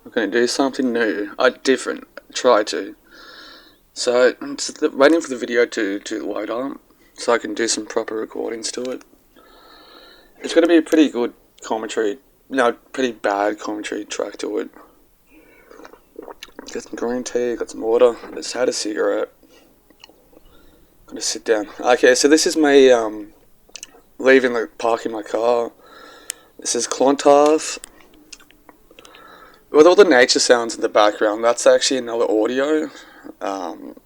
I'm going to do something new, different, try to. So I'm just waiting for the video to load up so I can do some proper recordings to it. It's going to be a pretty good commentary, pretty bad commentary track to it. Got some green tea, got some water, I just had a cigarette. Gonna sit down. Okay, so this is me leaving parking my car. This is Clontarf. With all the nature sounds in the background, that's actually another audio.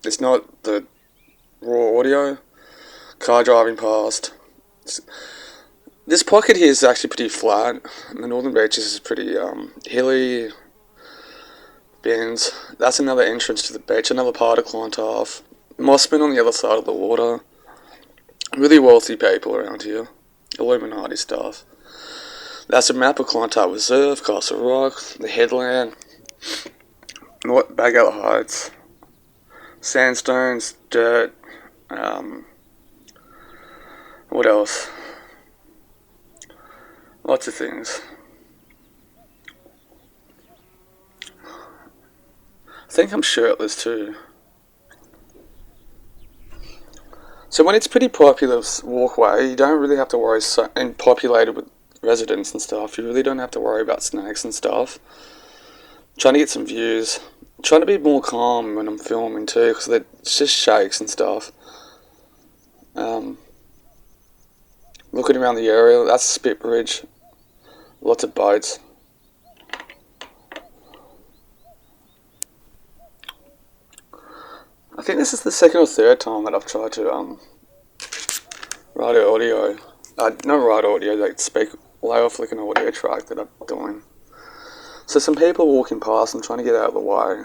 It's not the raw audio. Car driving past. This pocket here is actually pretty flat. The Northern Beaches is pretty hilly. Bends. That's another entrance to the beach, another part of Clontarf. Mossman on the other side of the water. Really wealthy people around here. Illuminati stuff. That's a map of Clontarf Reserve, Castle Rock, the headland, Bagella Heights, sandstones, dirt, what else? Lots of things. I think I'm shirtless too. So when it's pretty popular walkway, you don't really have to worry, and populated with residents and stuff, you really don't have to worry about snakes and stuff. I'm trying to get some views. I'm trying to be more calm when I'm filming too, because it just shakes and stuff. Looking around the area, that's Spit Bridge. Lots of boats. I think this is the second or third time that I've tried to write audio. Not write audio, like lay off like an audio track that I'm doing. So some people walking past, I'm trying to get out of the way.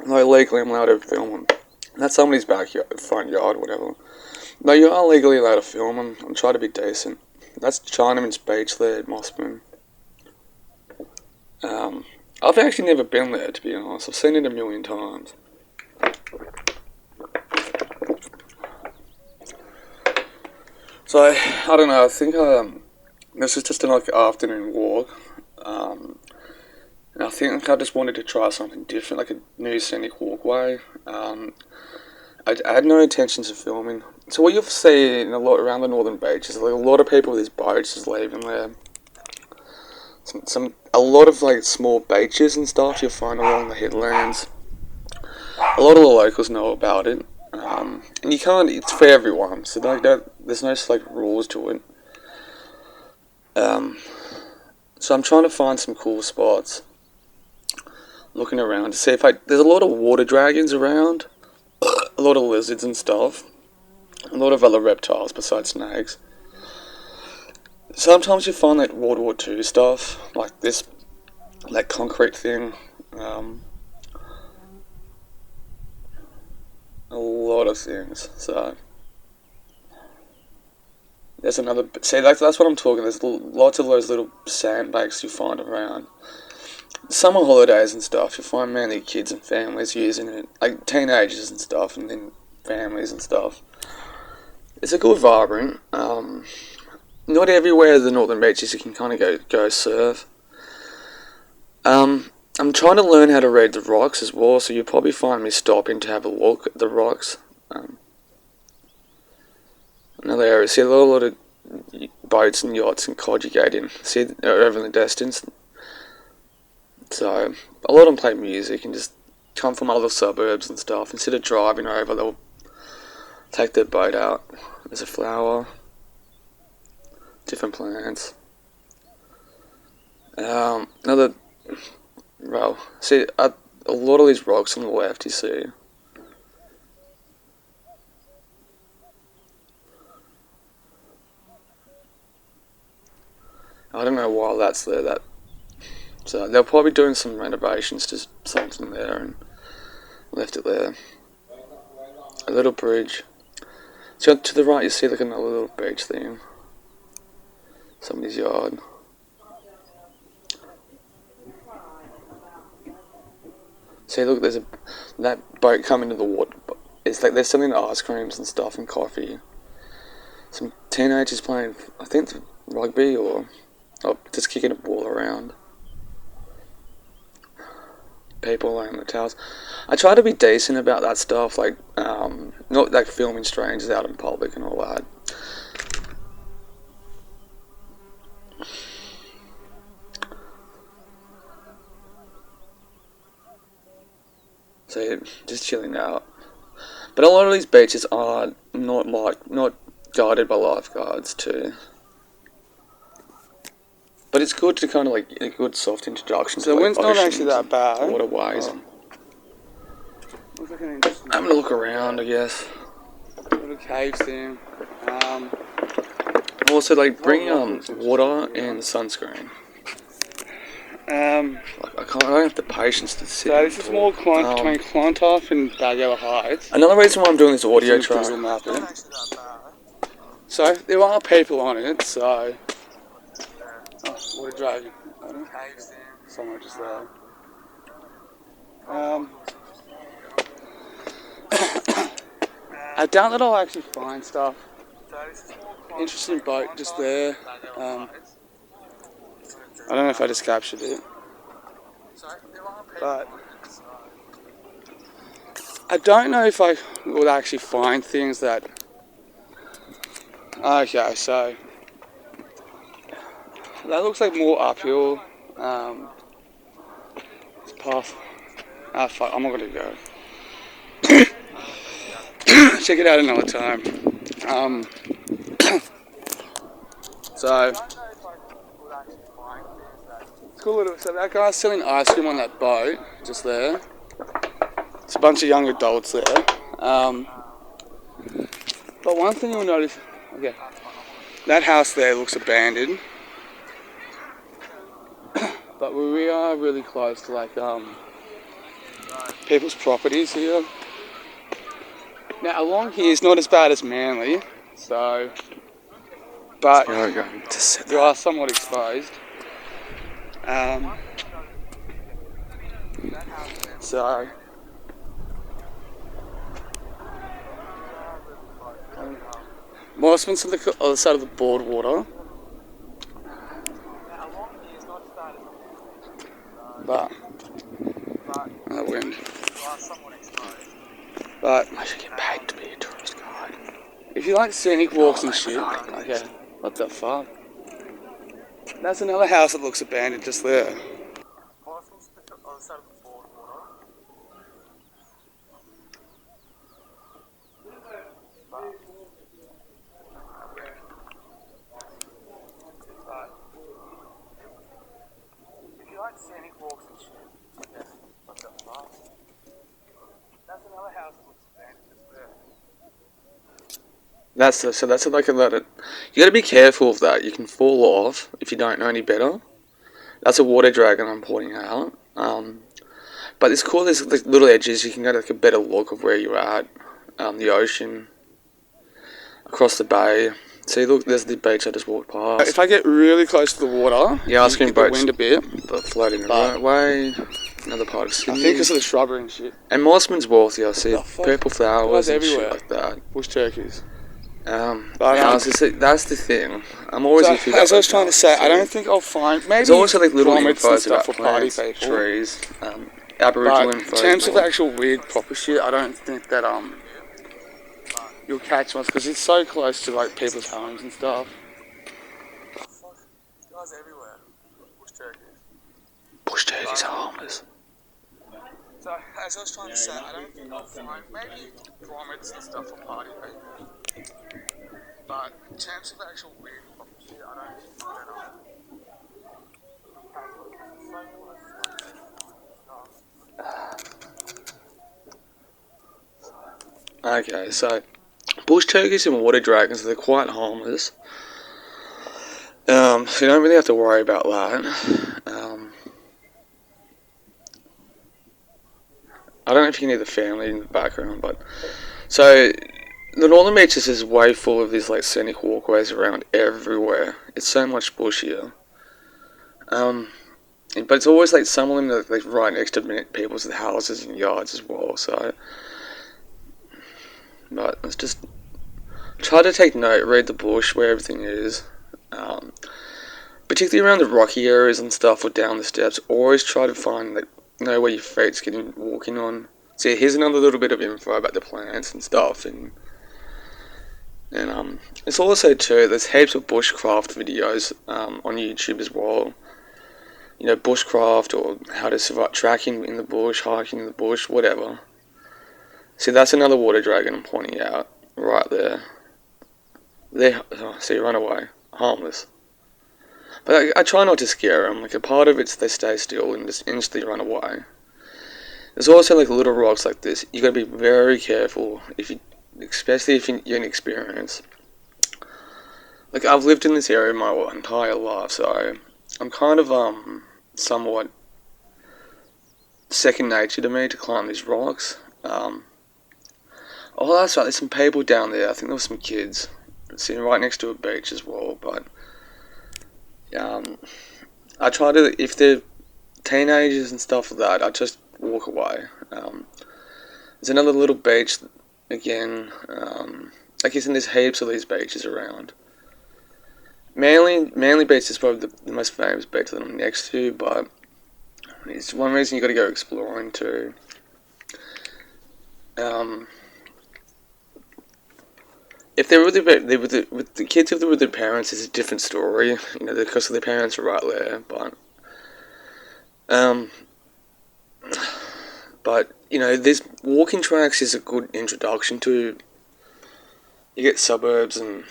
No, legally I'm allowed to film them. That's somebody's backyard, front yard, whatever. No, you are legally allowed to film them. I'm trying to be decent. That's Chinaman's Beach there at Mossman. I've actually never been there, to be honest. I've seen it a million times. So, I don't know, I think this is just an afternoon walk. And I think I just wanted to try something different, like a new scenic walkway. I had no intentions of filming. So what you'll see a lot around the Northern Beach is like a lot of people with these boats just leaving there. A lot of like small beaches and stuff you'll find along the headlands. A lot of the locals know about it, and you can't. It's for everyone, so there's no like rules to it. So I'm trying to find some cool spots. Looking around to see if there's a lot of water dragons around, a lot of lizards and stuff, a lot of other reptiles besides snakes. Sometimes you find that World War II stuff, like that concrete thing. A lot of things. So there's another. See, that's what I'm talking. There's lots of those little sandbanks you find around. Summer holidays and stuff. You find mainly kids and families using it, like teenagers and stuff, and then families and stuff. It's a good vibrant. Not everywhere the Northern Beaches you can kind of go surf. I'm trying to learn how to read the rocks as well, so you'll probably find me stopping to have a look at the rocks. Another area, see a lot of boats and yachts and conjugating. See over in the distance. So a lot of them play music and just come from other suburbs and stuff. Instead of driving over, they'll take their boat out. There's a flower. Different plants. See, a lot of these rocks on the left, you see. I don't know why that's there. So they're probably doing some renovations to something there and left it there. A little bridge. So to the right, you see like another little beach thing. Somebody's yard. See, look, there's that boat coming to the water. It's like they're selling ice creams and stuff and coffee. Some teenagers playing, I think, rugby or Oh, just kicking a ball around. People laying on the towels. I try to be decent about that stuff, like, not like filming strangers out in public and all that. So yeah, just chilling out. But a lot of these beaches are not guarded by lifeguards too. But it's good to kind of like a good soft introduction to the like wind's not actually that bad. waterways. Looks like an interesting. Having a look around, I guess. Little cave thing. Also, like bring water and sunscreen. Like, I don't have the patience to sit. So this is more between Clontarf and Bagola Heights. Another reason why I'm doing this audio track. So there are people on it. So water dragon. Somewhere just there. I doubt that I'll actually find stuff. Interesting boat just there. I don't know if I just captured it, but I don't know if I will actually find things that. Okay, so that looks like more uphill. It's past. Ah, fuck! I'm not gonna go. Check it out another time. So cool little. So that guy's selling ice cream on that boat just there. It's a bunch of young adults there. But one thing you'll notice, okay, that house there looks abandoned. But we are really close to like people's properties here. Now along here is not as bad as Manly, so but you are somewhat exposed. So Morrisman's on the other side of the boardwater. But that wind. But I should get paid to be a tourist guide. If you like scenic walks and shit, okay. What the fuck? That's another house that looks abandoned just there. If you like scenic walks and shit, okay. What the fuck? That's another house that looks abandoned just there. That's like a lot of. You got to be careful of that. You can fall off if you don't know any better. That's a water dragon I'm pointing out. But it's cool. There's like little edges. You can get like a better look of where you're at. The ocean, across the bay. See, look, there's the beach I just walked past. If I get really close to the water, yeah, ice cream boats, wind a bit, but floating the right way. Another part of Sydney. I think because of the shrubbery and shit. And Morrisman's wealthy. I see purple flowers and everywhere. shit like that. Bush turkeys. That's the thing. I'm always as I was trying to say, I don't think I'll find maybe there's also like little info stuff about for party plants, people. trees, Aboriginal but info. In terms of actual weird proper shit, I don't think that you'll catch much because it's so close to like people's homes and stuff. Guys everywhere. Bush turkeys. Bush turkeys are harmless. So as I was trying to say, I don't think I'll find maybe grommets and stuff for party people. But in terms of actual weird proper shit, I don't think that Okay, so bush turkeys and water dragons, they're quite harmless. So you don't really have to worry about that. I don't know if you can hear the family in the background, but so the northern beaches is way full of these like scenic walkways around everywhere. It's so much bush here. But it's always like some of them are like right next to people's houses and yards as well. So, but let's just try to take note, read the bush where everything is. particularly around the rocky areas and stuff or down the steps, always try to find, like, know where your feet's getting walking on. So here's another little bit of info about the plants and stuff, and it's also too, there's heaps of bushcraft videos on YouTube as well. You know, bushcraft or how to survive tracking in the bush, hiking in the bush, whatever. See, that's another water dragon I'm pointing out right there. There, oh, see, run away, harmless. But I try not to scare them. Like, a part of it's they stay still and just instantly run away. There's also like little rocks like this. You got to be very careful if you, especially if you're inexperienced. Like, I've lived in this area my entire life, so I'm kind of somewhat second nature to me to climb these rocks. Oh, that's right. There's some people down there. I think there were some kids sitting right next to a beach as well. But I try to, if they're teenagers and stuff like that, I just walk away. There's another little beach again. I guess there's heaps of these beaches around. Manly Beach is probably the most famous beach that I'm next to, but it's one reason you got to go exploring too. If they're with the kids, if they're with their parents, it's a different story. You know, because their parents are right there. But you know, this walking tracks is a good introduction to. You get suburbs and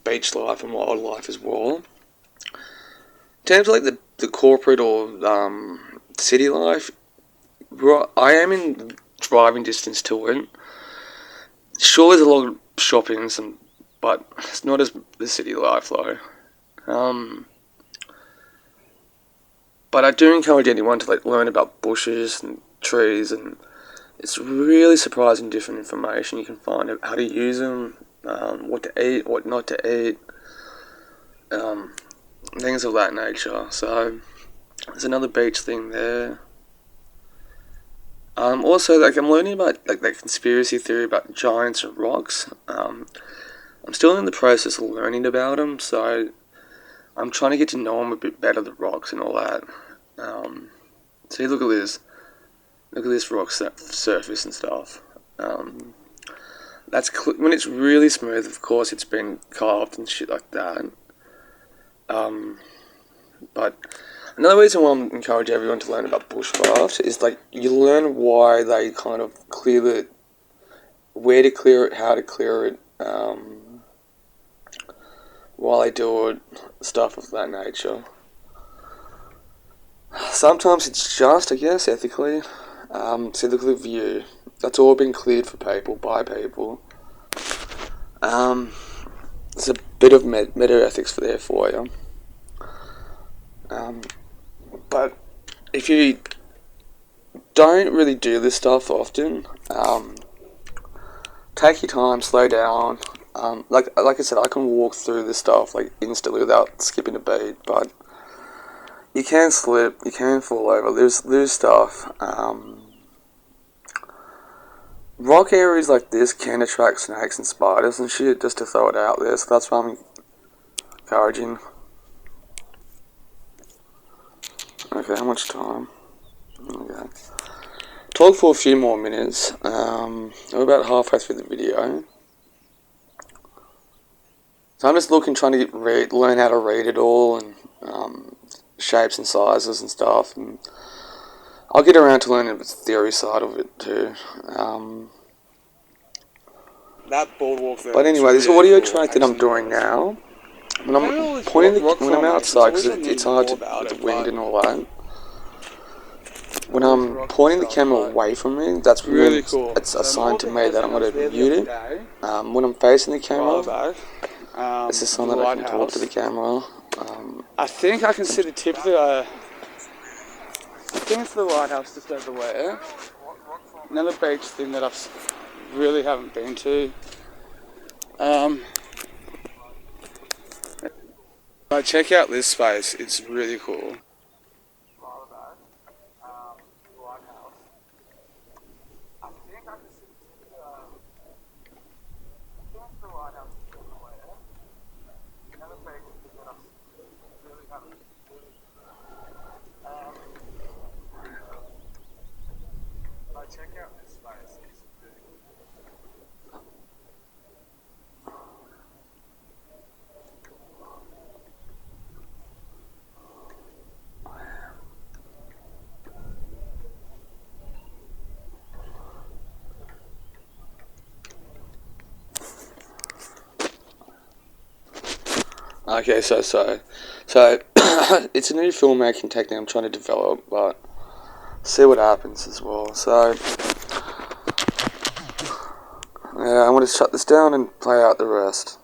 beach life and wildlife as well. In terms of like the corporate or city life, I am in driving distance to it. Sure, there's a lot of shopping, but it's not as the city life though. But I do encourage anyone to like learn about bushes and trees, and it's really surprising different information you can find how to use them, what to eat, what not to eat, things of that nature. So there's another beach thing there. Also, like, I'm learning about like that conspiracy theory about giants and rocks. I'm still in the process of learning about them, so I'm trying to get to know them a bit better, the rocks and all that. See, look at this. Look at this rock surface and stuff. That's when it's really smooth. Of course, it's been carved and shit like that. But another reason why I encourage everyone to learn about bushcraft is like you learn why they kind of clear it, where to clear it, how to clear it, while they do it, stuff of that nature. Sometimes it's just, I guess, ethically. See, look at the view. That's all been cleared for people, by people. There's a bit of meta ethics for there for you. But if you don't really do this stuff often, take your time, slow down. Like I said, I can walk through this stuff like instantly without skipping a beat, but you can slip, you can fall over, lose stuff. Rock areas like this can attract snakes and spiders and shit, just to throw it out there, so that's why I'm encouraging. Okay, how much time? Okay. Talk for a few more minutes. We're about halfway through the video. So I'm just trying to learn how to read it all, and shapes and sizes and stuff, and I'll get around to learning the theory side of it too. That boardwalk there. But anyway, this audio track that I'm doing now, when I'm outside, because it's hard to with the wind and all that. When I'm pointing the camera away from me, that's really cool. It's a sign to me that I'm going to mute it. When I'm facing the camera, it's a sign that I can talk to the camera. I think I can see the tip of the. I think it's the lighthouse just over there. Another beach thing that I really haven't been to. But check out this space. It's really cool. Okay, so it's a new filmmaking technique I'm trying to develop, but see what happens as well. So yeah, I'm gonna shut this down and play out the rest.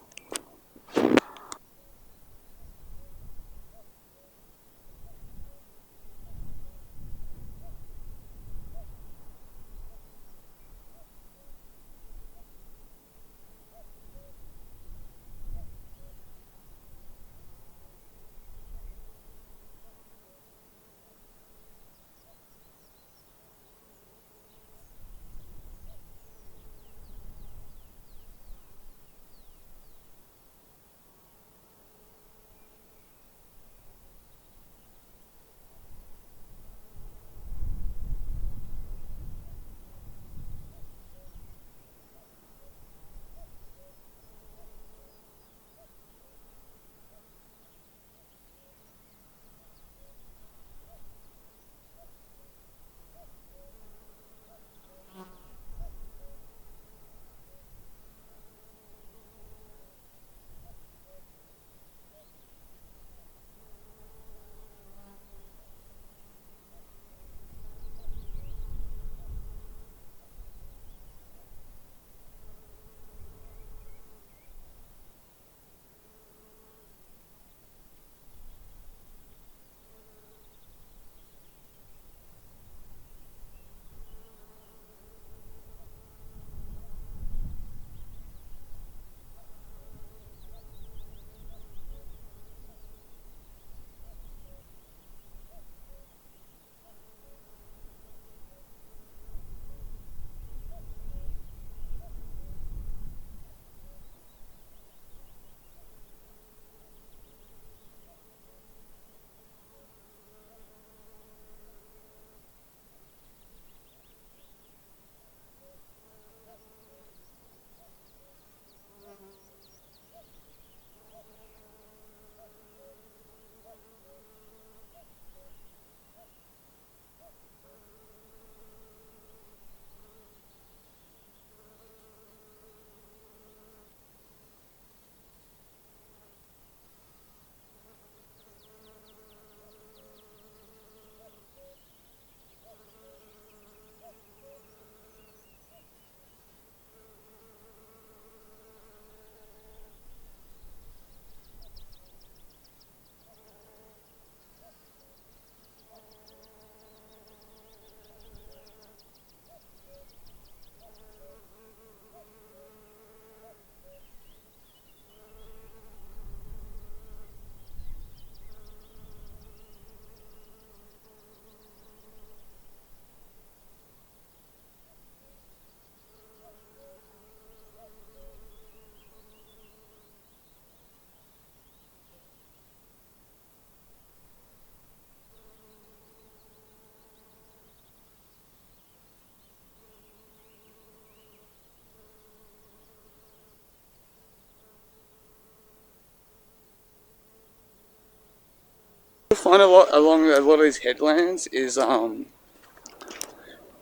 I find a lot along a lot of these headlands is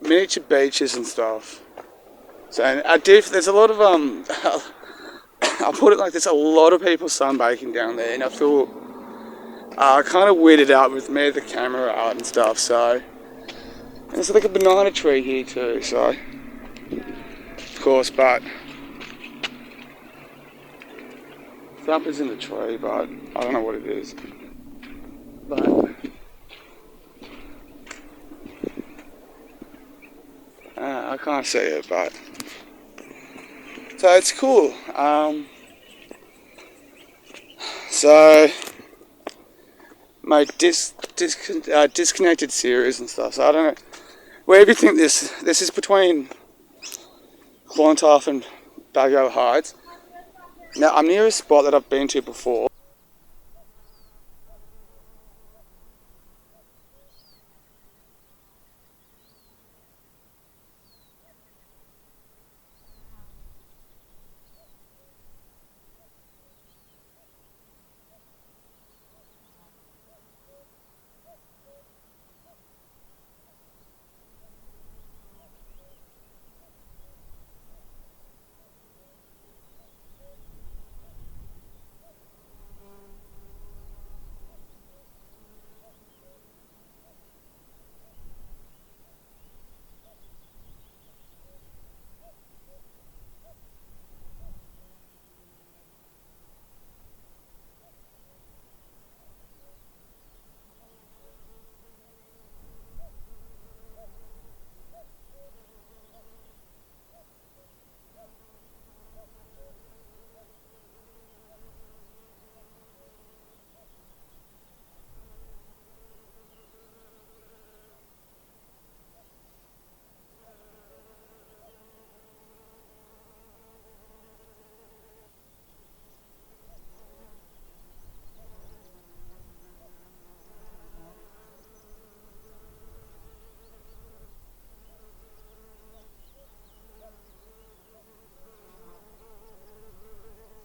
miniature beaches and stuff. So and there's a lot of I'll put it like there's a lot of people sunbaking down there, and I feel kind of weirded out with me the camera out and stuff. So and there's like a banana tree here too. So of course, but something's in the tree, but I don't know what it is. But I can't see it, but so it's cool. So my disconnected series and stuff. So I don't know. Where do you think this is between Clontarf and Bago Heights? Now I'm near a spot that I've been to before.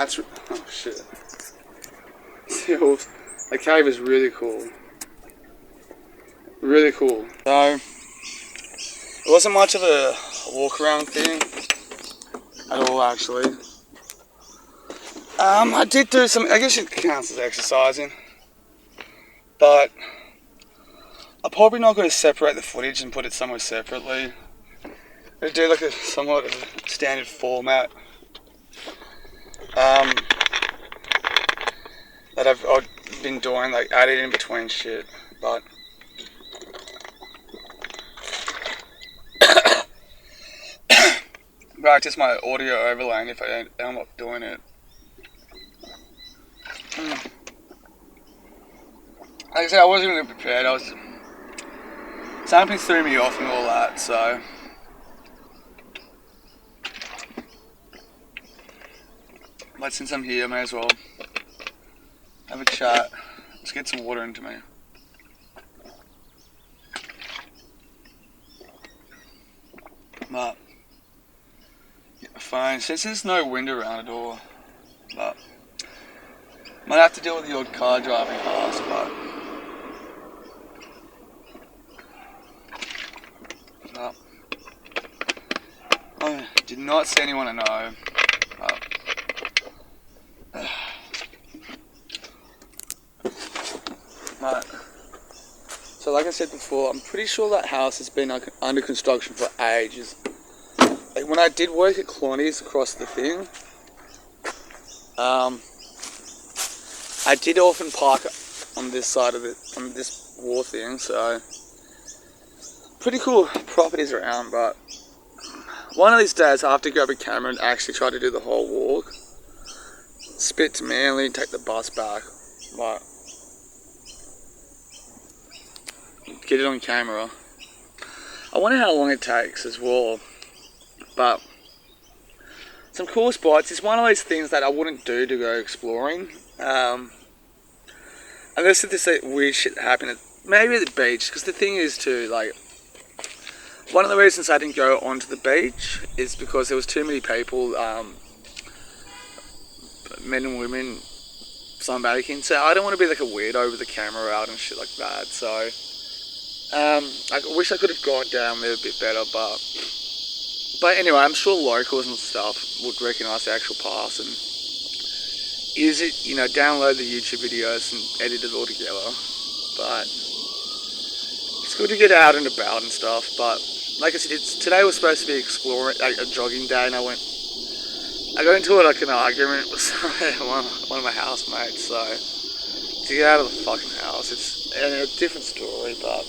That's, oh shit. The cave is really cool. Really cool. So, it wasn't much of a walk around thing at all, actually. I did do some, I guess it counts as exercising, but I'm probably not going to separate the footage and put it somewhere separately. I'm going to do like a somewhat of a standard format that I've been doing, like added in between shit, but practice my audio overlaying if I end up doing it. Like I said, I wasn't really prepared. Something threw me off and all that, so. But since I'm here, I may as well have a chat. Let's get some water into me. But, yeah, fine. Since there's no wind around at all, but might have to deal with the odd car driving past, but. No. I did not see anyone I know. But, so like I said before, I'm pretty sure that house has been under construction for ages. Like when I did work at Cloney's across the thing, I did often park on this side of it, on this wall thing, so pretty cool properties around. But one of these days I have to grab a camera and actually try to do the whole walk, spit to Manly and take the bus back, but get it on camera. I wonder how long it takes as well, but some cool spots. It's one of those things that I wouldn't do to go exploring, unless there's like weird shit happening, maybe at the beach, because the thing is too, like, one of the reasons I didn't go onto the beach is because there was too many people, men and women sunbathing, so I don't want to be like a weirdo with the camera out and shit like that, so I wish I could have gone down there a bit better, but anyway, I'm sure locals and stuff would recognise the actual pass and use it, you know, download the YouTube videos and edit it all together. But it's good to get out and about and stuff. But like I said, today was supposed to be exploring, like a jogging day, and I got into like an argument with one of my housemates. So to get out of the fucking house, it's a different story, but.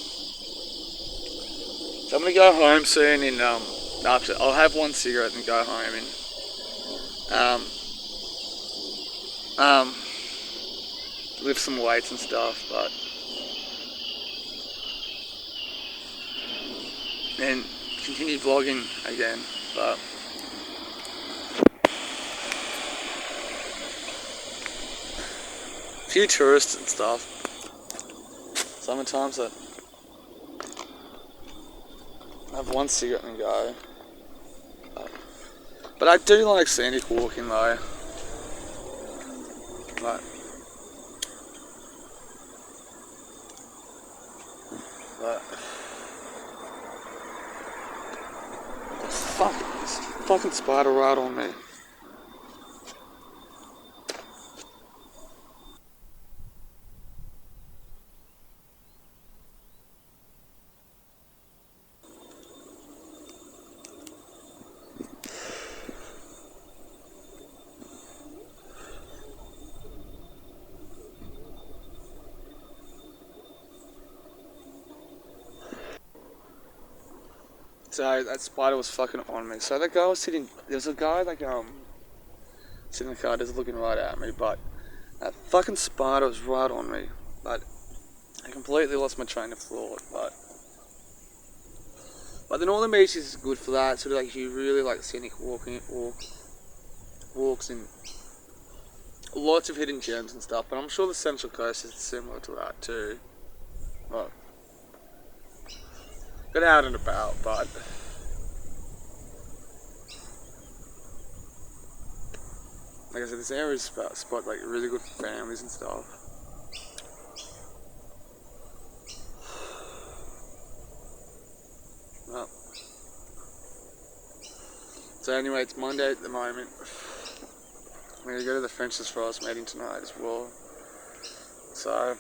So I'm gonna go home soon, and after I'll have one cigarette and go home and lift some weights and stuff, but and continue vlogging again. But a few tourists and stuff. Sometimes that. I have one cigarette and go. But I do like scenic walking though. But fuck, this fucking spider right on me. So that spider was fucking on me. So that guy was sitting. There was a guy like sitting in the car, just looking right at me. But that fucking spider was right on me. But I completely lost my train of thought. But the Northern Beaches is good for that. Sort of like you really like scenic walks and lots of hidden gems and stuff. But I'm sure the Central Coast is similar to that too. But got out and about, but like I said, this area is a spot like really good for families and stuff. Well, so anyway, it's Monday at the moment. I'm going to go to the French's Fries meeting tonight as well. So